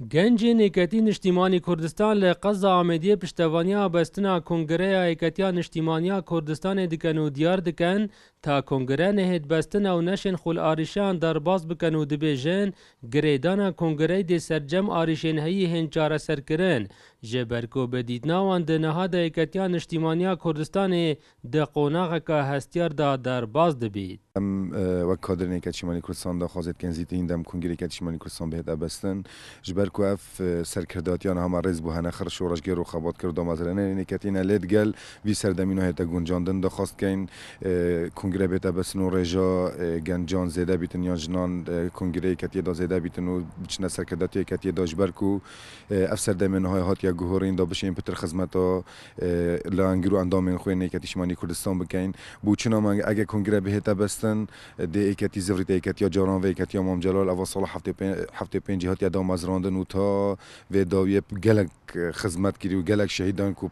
گنجên Êketî Niştîmanî Kurdistan li qeza Amêdiyê piştevaniya bestina Kongreya Êketiya Niştîmaniya Kurdistanê dikin û diyar dikin ta Kongre nehêdbestin ew neşên xwelarîşeyan derbas bikin û dibêjin girêdana Kongreyê dê sercem arîşên heyî hên çareserkirin ji ber ku bi dîtnawan di nehada Êketiya Niştîmaniya Kurdistanê di qonaxeka hestiyar da derbas dibît. ام وک کادر نیکت شمالی کردستان دا خواست کنزیت این دم کنگری کت شمالی کردستان بهت ابستن جبر کو اف سرکرداتیان همه رز بو هنه خر شورشگر و خبات کرد و مزرنه نیکتین لید گل وی سردمینو هت گنجاندن دا خواست کن کنگره بهت ابستن و رجا گنجان زده بیتن یا جنان کنگره کتی دا زده بیتن و بچنه سرکرداتی کتی دا جبر کو اف سردمینو های هات یا گهورین دا بشه این پتر خدمتا لانگرو اندام خوی نیکت شمالی کردستان بکن بوچنا من اگه کنگره بهت ابستن دی ایکتی زفریت ایکتی جاران و ایکتی امام جلال اول سال هفته پنج هات یادم مزراندن و تا و داویه گلک خدمت کردی و گلک شهیدان کو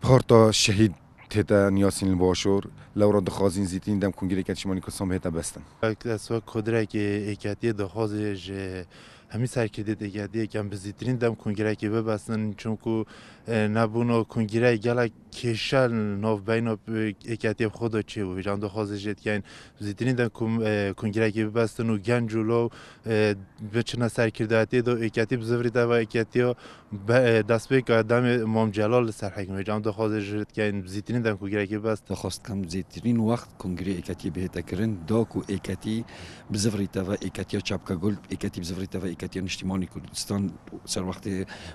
پارتا شهید تتا نیاسین الباشور لورا دخوازین زیتین دم کنگری ایکتی شمالی کردستان بهت بستن. اسوا کدره که ایکتی دخوازش همی سرکرده ایکتی کم بزیترین دم کنگره که ببستن چون که نبونو کنگره گلک کشل ناف بین ایکتی خدا چه و جان دخوازش کن بزیترین دم کنگره که ببستن و گنج جلو بچنه سرکرده دو ایکتی بزفریده و ایکتی دست به که دم امام جلال سرحکم جان دخوازش کن بزیترین دم کنگره که ببست خواست کم زیترین وقت کنگره ایکتی بهت کرن داکو ایکتی بزفریده و ایکتی چپکا گل ایکتی بزفریده و ایکتی نشتیمانی کردستان سر وقت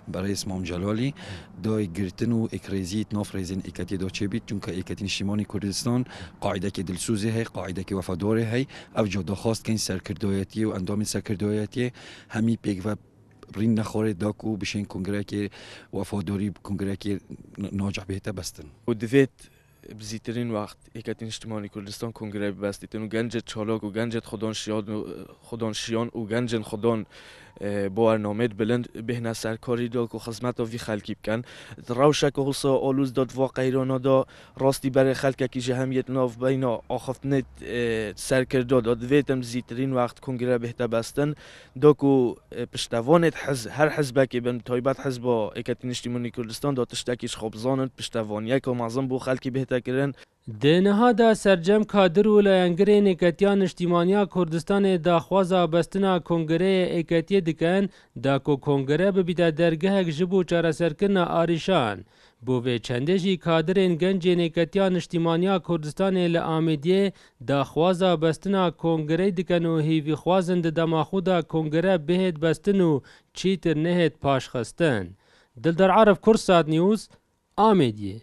برای امام جلالی دای گرتن و اکریزیت ناف ریزن ایکتی دا چه بید چون که ایکتی نشتیمانی کردستان قاعده که دلسوزی هی قاعده که وفاداری هی او جا دخواست که این سرکردایتی و اندام سرکردایتی همی پیگ و رین نخوره داکو بشین کنگره که وفاداری کنگره که ناجح بهتا بستن و دوید بزیترین وقت ایکتی نشتیمانی کردستان کنگره بستیتن و گنجت چالاک و گنجت خودانشیان و گنجن خودان باورنامه بلند بهنه سرکاری دا که خدمت وی خلکی بکن روشک حسا آلوز داد واقعیرانا دا راستی برای خلک که جهمیت ناف بینا آخفتنت سرکرده داد ویتم زیترین وقت کنگره بهتا بستن دا که پشتوانت هر حزبه که بن تایبت حزبا ایکتی نشتیمانی کردستان دا تشتکیش خوابزانند پشتوانیه که معظم بو خلکی بهتا کرن د نهادا سرجم کادر و لایەنگرên Êketiya Niştîmaniya Kurdistanê daxwaza bestina Kongreyê Êketiyê dikin da ku Kongre bibîte dergehek ji bo çareserkirina arîşan. Bo vê çendê jî kadirên gencên Êketiya Niştîmaniya Kurdistanê li Amêdiyê daxwaza bestina Kongreyê dikin û hêvîxwazin di dema xwe da Kongre bihêt bestin û çîtir nehêt paşxistin. Dildar Arif, Kursat News, Amêdiyê.